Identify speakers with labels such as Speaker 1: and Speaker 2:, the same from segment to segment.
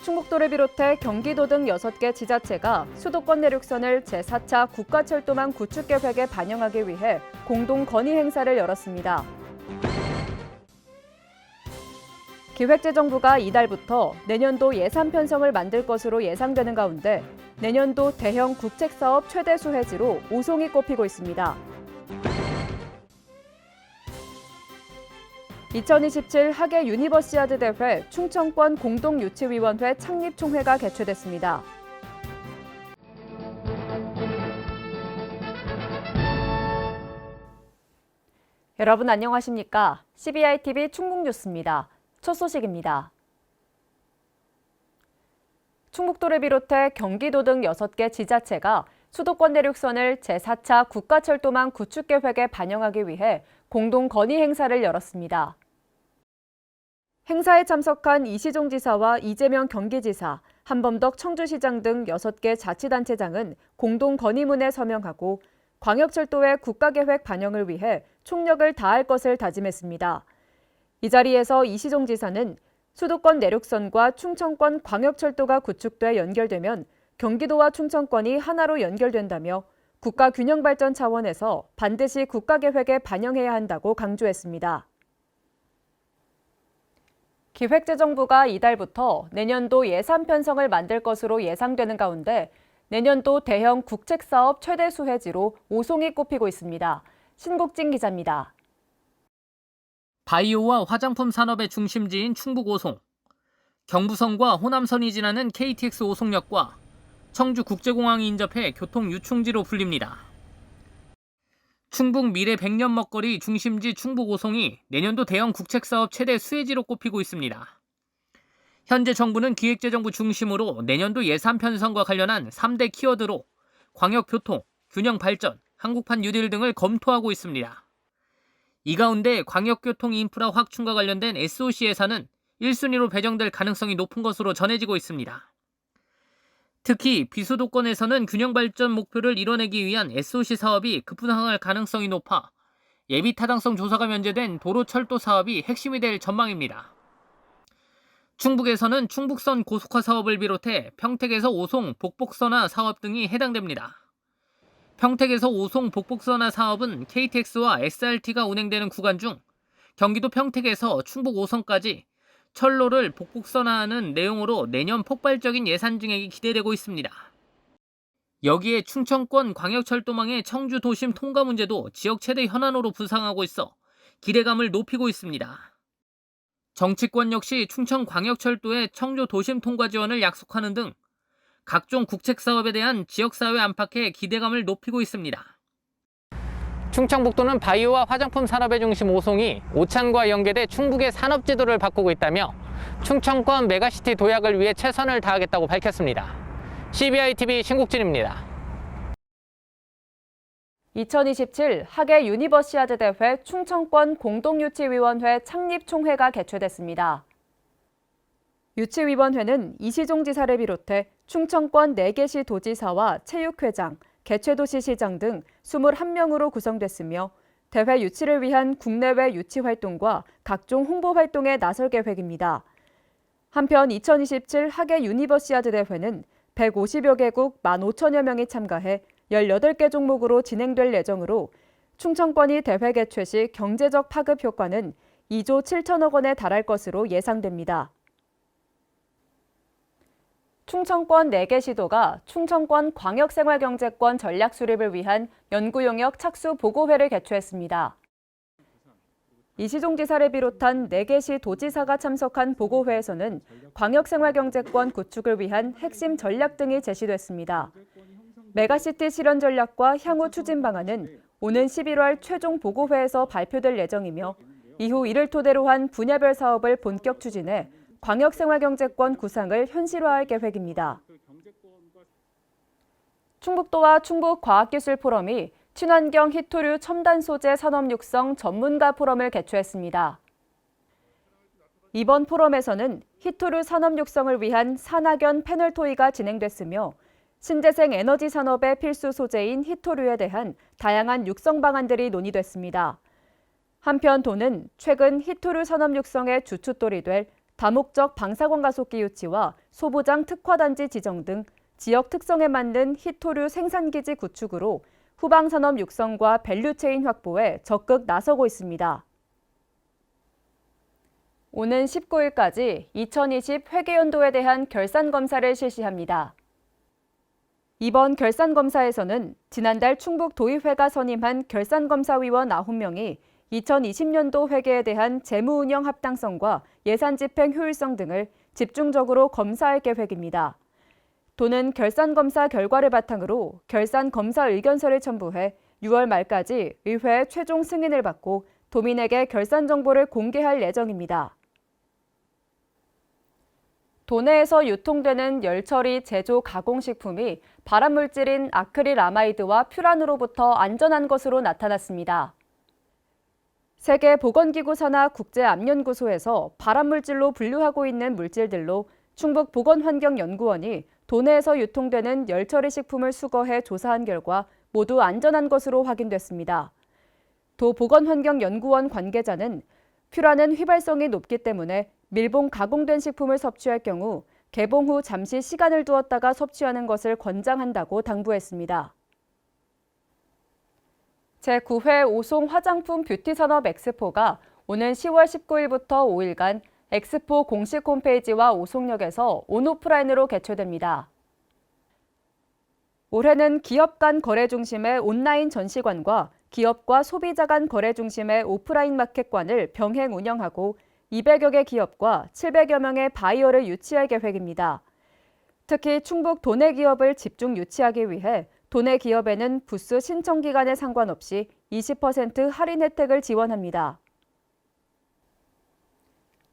Speaker 1: 충북도를 비롯해 경기도 등 6개 지자체가 수도권 내륙선을 제4차 국가철도망 구축 계획에 반영하기 위해 공동 건의 행사를 열었습니다. 기획재정부가 이달부터 내년도 예산 편성을 만들 것으로 예상되는 가운데 내년도 대형 국책사업 최대 수혜지로 오송이 꼽히고 있습니다. 2027 하계 유니버시아드 대회 충청권 공동유치위원회 창립총회가 개최됐습니다. 여러분 안녕하십니까? CBI-TV 충북뉴스입니다. 첫 소식입니다. 충북도를 비롯해 경기도 등 6개 지자체가 수도권 내륙선을 제4차 국가철도망 구축 계획에 반영하기 위해 공동 건의 행사를 열었습니다. 행사에 참석한 이시종 지사와 이재명 경기지사, 한범덕 청주시장 등 6개 자치단체장은 공동 건의문에 서명하고 광역철도의 국가계획 반영을 위해 총력을 다할 것을 다짐했습니다. 이 자리에서 이시종 지사는 수도권 내륙선과 충청권 광역철도가 구축돼 연결되면 경기도와 충청권이 하나로 연결된다며 국가 균형 발전 차원에서 반드시 국가계획에 반영해야 한다고 강조했습니다. 기획재정부가 이달부터 내년도 예산 편성을 만들 것으로 예상되는 가운데 내년도 대형 국책사업 최대 수혜지로 오송이 꼽히고 있습니다. 신국진 기자입니다.
Speaker 2: 바이오와 화장품 산업의 중심지인 충북 오송, 경부선과 호남선이 지나는 KTX 오송역과 청주 국제공항이 인접해 교통 유충지로 불립니다. 충북 미래 100년 먹거리 중심지 충북 오송이 내년도 대형 국책사업 최대 수혜지로 꼽히고 있습니다. 현재 정부는 기획재정부 중심으로 내년도 예산 편성과 관련한 3대 키워드로 광역교통, 균형발전, 한국판 뉴딜 등을 검토하고 있습니다. 이 가운데 광역교통 인프라 확충과 관련된 SOC 예산은 1순위로 배정될 가능성이 높은 것으로 전해지고 있습니다. 특히 비수도권에서는 균형발전 목표를 이뤄내기 위한 SOC 사업이 급부상할 가능성이 높아 예비타당성 조사가 면제된 도로철도 사업이 핵심이 될 전망입니다. 충북에서는 충북선 고속화 사업을 비롯해 평택에서 오송 복복선화 사업 등이 해당됩니다. 평택에서 오송 복복선화 사업은 KTX와 SRT가 운행되는 구간 중 경기도 평택에서 충북 오송까지 철로를 복복선화하는 내용으로 내년 폭발적인 예산 증액이 기대되고 있습니다. 여기에 충청권 광역철도망의 청주 도심 통과 문제도 지역 최대 현안으로 부상하고 있어 기대감을 높이고 있습니다. 정치권 역시 충청광역철도의 청주 도심 통과 지원을 약속하는 등 각종 국책사업에 대한 지역사회 안팎의 기대감을 높이고 있습니다. 충청북도는 바이오와 화장품 산업의 중심 오송이 오찬과 연계돼 충북의 산업지도를 바꾸고 있다며 충청권 메가시티 도약을 위해 최선을 다하겠다고 밝혔습니다. CBI-TV 신국진입니다.
Speaker 1: 2027 하계 유니버시아드 대회 충청권 공동유치위원회 창립총회가 개최됐습니다. 유치위원회는 이시종 지사를 비롯해 충청권 4개 시 도지사와 체육회장, 개최도시 시장 등 21명으로 구성됐으며 대회 유치를 위한 국내외 유치 활동과 각종 홍보 활동에 나설 계획입니다. 한편 2027 하계 유니버시아드 대회는 150여 개국 15,000여 명이 참가해 18개 종목으로 진행될 예정으로 충청권이 대회 개최 시 경제적 파급 효과는 2조 7천억 원에 달할 것으로 예상됩니다. 충청권 4개 시도가 충청권 광역생활경제권 전략 수립을 위한 연구용역 착수 보고회를 개최했습니다. 이시종 지사를 비롯한 4개 시 도지사가 참석한 보고회에서는 광역생활경제권 구축을 위한 핵심 전략 등이 제시됐습니다. 메가시티 실현 전략과 향후 추진 방안은 오는 11월 최종 보고회에서 발표될 예정이며 이후 이를 토대로 한 분야별 사업을 본격 추진해 광역생활경제권 구상을 현실화할 계획입니다. 충북도와 충북과학기술포럼이 친환경 히토류 첨단 소재 산업 육성 전문가 포럼을 개최했습니다. 이번 포럼에서는 히토류 산업 육성을 위한 산학연 패널 토의가 진행됐으며 신재생 에너지 산업의 필수 소재인 히토류에 대한 다양한 육성 방안들이 논의됐습니다. 한편 도는 최근 히토류 산업 육성의 주춧돌이 될 다목적 방사광 가속기 유치와 소부장 특화단지 지정 등 지역 특성에 맞는 희토류 생산기지 구축으로 후방산업 육성과 밸류체인 확보에 적극 나서고 있습니다. 오는 19일까지 2020 회계연도에 대한 결산검사를 실시합니다. 이번 결산검사에서는 지난달 충북도의회가 선임한 결산검사위원 9명이 2020년도 회계에 대한 재무운영 합당성과 예산집행 효율성 등을 집중적으로 검사할 계획입니다. 도는 결산검사 결과를 바탕으로 결산검사 의견서를 첨부해 6월 말까지 의회의 최종 승인을 받고 도민에게 결산 정보를 공개할 예정입니다. 도내에서 유통되는 열처리 제조 가공식품이 발암물질인 아크릴아마이드와 퓨란으로부터 안전한 것으로 나타났습니다. 세계보건기구 산하 국제암연구소에서 발암물질로 분류하고 있는 물질들로 충북보건환경연구원이 도내에서 유통되는 열처리 식품을 수거해 조사한 결과 모두 안전한 것으로 확인됐습니다. 도 보건환경연구원 관계자는 퓨란은 휘발성이 높기 때문에 밀봉 가공된 식품을 섭취할 경우 개봉 후 잠시 시간을 두었다가 섭취하는 것을 권장한다고 당부했습니다. 제9회 오송 화장품 뷰티산업 엑스포가 오는 10월 19일부터 5일간 엑스포 공식 홈페이지와 오송역에서 온오프라인으로 개최됩니다. 올해는 기업 간 거래 중심의 온라인 전시관과 기업과 소비자 간 거래 중심의 오프라인 마켓관을 병행 운영하고 200여 개 기업과 700여 명의 바이어를 유치할 계획입니다. 특히 충북 도내 기업을 집중 유치하기 위해 도내 기업에는 부스 신청 기간에 상관없이 20% 할인 혜택을 지원합니다.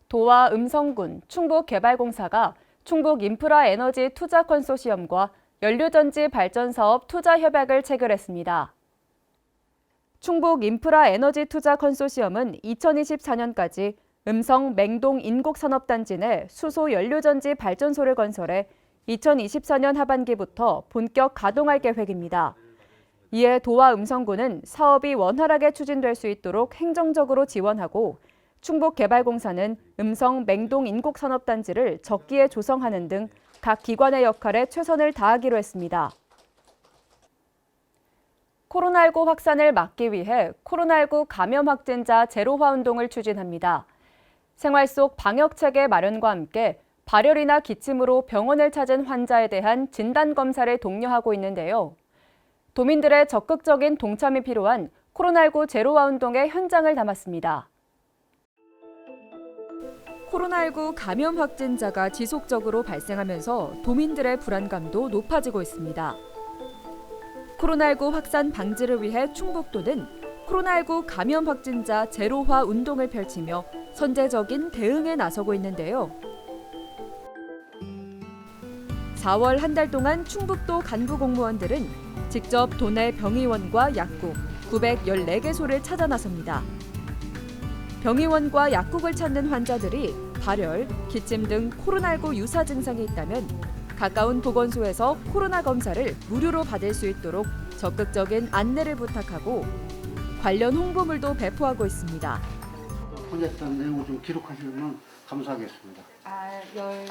Speaker 1: 도와 음성군, 충북개발공사가 충북인프라에너지 투자 컨소시엄과 연료전지 발전 사업 투자 협약을 체결했습니다. 충북인프라에너지 투자 컨소시엄은 2024년까지 음성 맹동 인곡산업단지 내 수소 연료전지 발전소를 건설해 2024년 하반기부터 본격 가동할 계획입니다. 이에 도와 음성군은 사업이 원활하게 추진될 수 있도록 행정적으로 지원하고 충북개발공사는 음성 맹동 인곡산업단지를 적기에 조성하는 등 각 기관의 역할에 최선을 다하기로 했습니다. 코로나19 확산을 막기 위해 코로나19 감염 확진자 제로화 운동을 추진합니다. 생활 속 방역체계 마련과 함께 발열이나 기침으로 병원을 찾은 환자에 대한 진단검사를 독려하고 있는데요. 도민들의 적극적인 동참이 필요한 코로나19 제로화 운동의 현장을 담았습니다. 코로나19 감염 확진자가 지속적으로 발생하면서 도민들의 불안감도 높아지고 있습니다. 코로나19 확산 방지를 위해 충북도는 코로나19 감염 확진자 제로화 운동을 펼치며 선제적인 대응에 나서고 있는데요. 4월 한 달 동안 충북도 간부 공무원들은 직접 도내 병의원과 약국 914개소를 찾아 나섭니다. 병의원과 약국을 찾는 환자들이 발열, 기침 등 코로나19 유사 증상이 있다면 가까운 보건소에서 코로나 검사를 무료로 받을 수 있도록 적극적인 안내를 부탁하고 관련 홍보물도 배포하고 있습니다.
Speaker 3: 보냈던 내용을 좀 기록하시면 감사하겠습니다.
Speaker 4: 열나는.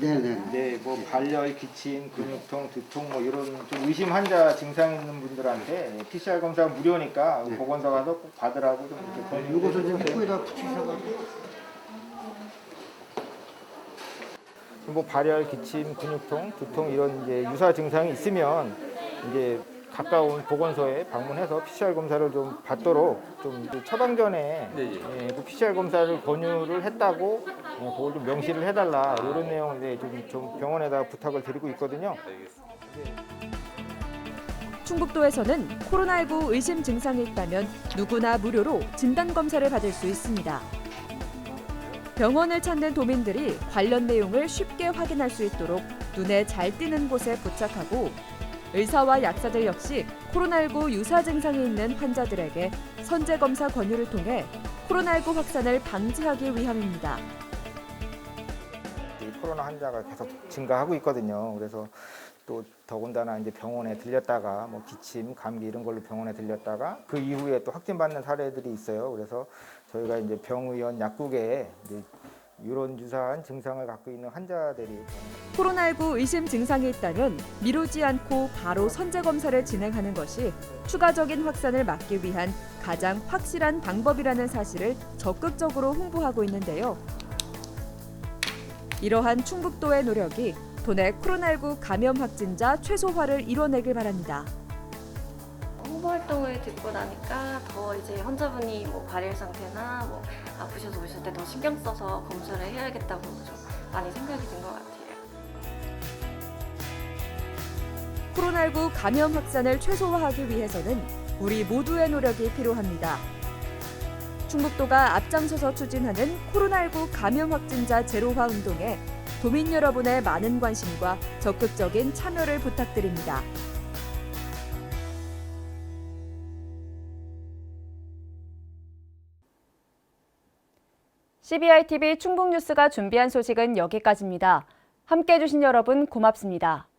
Speaker 3: 네네.
Speaker 5: 네, 뭐 발열, 기침, 근육통, 두통 뭐 이런 좀 의심 환자 증상 있는 분들한테 PCR 검사가 무료니까
Speaker 3: 네.
Speaker 5: 보건소 가서 꼭 받으라고 좀 이렇게
Speaker 3: 이것을 좀
Speaker 5: 권유해주세요.
Speaker 3: 코에다 붙이셔가지고.
Speaker 5: 뭐 발열, 기침, 근육통, 두통 이런 이제 유사 증상이 있으면 이제 가까운 보건소에 방문해서 PCR 검사를 좀 받도록 좀 처방전에 그 PCR 검사를 권유를 했다고 그걸 좀 명시를 해달라 이런 내용을 좀 병원에다가 부탁을 드리고 있거든요.
Speaker 1: 충북도에서는 코로나19 의심 증상이 있다면 누구나 무료로 진단검사를 받을 수 있습니다. 병원을 찾는 도민들이 관련 내용을 쉽게 확인할 수 있도록 눈에 잘 띄는 곳에 부착하고 의사와 약사들 역시 코로나19 유사 증상이 있는 환자들에게 선제검사 권유를 통해 코로나19 확산을 방지하기 위함입니다.
Speaker 5: 코로나 환자가 계속 증가하고 있거든요. 그래서 또 더군다나 이제 병원에 들렸다가 뭐 기침, 감기 이런 걸로 병원에 들렸다가 그 이후에 또 확진받는 사례들이 있어요. 그래서 저희가 이제 병의원 약국에 이제 이런 유사한 증상을 갖고 있는 환자들이
Speaker 1: 코로나19 의심 증상이 있다면 미루지 않고 바로 선제 검사를 진행하는 것이 추가적인 확산을 막기 위한 가장 확실한 방법이라는 사실을 적극적으로 홍보하고 있는데요. 이러한 충북도의 노력이 도내 코로나19 감염 확진자 최소화를 이뤄내길 바랍니다.
Speaker 4: 홍보 활동을 듣고 나니까 더 이제 환자분이 뭐 발열 상태나 뭐 아프셔서 오실 때 더 신경 써서 검사를 해야겠다고 좀 많이 생각이 든 것 같아요.
Speaker 1: 코로나19 감염 확산을 최소화하기 위해서는 우리 모두의 노력이 필요합니다. 충북도가 앞장서서 추진하는 코로나19 감염 확진자 제로화 운동에 도민 여러분의 많은 관심과 적극적인 참여를 부탁드립니다. CBI TV 충북 뉴스가 준비한 소식은 여기까지입니다. 함께해 주신 여러분 고맙습니다.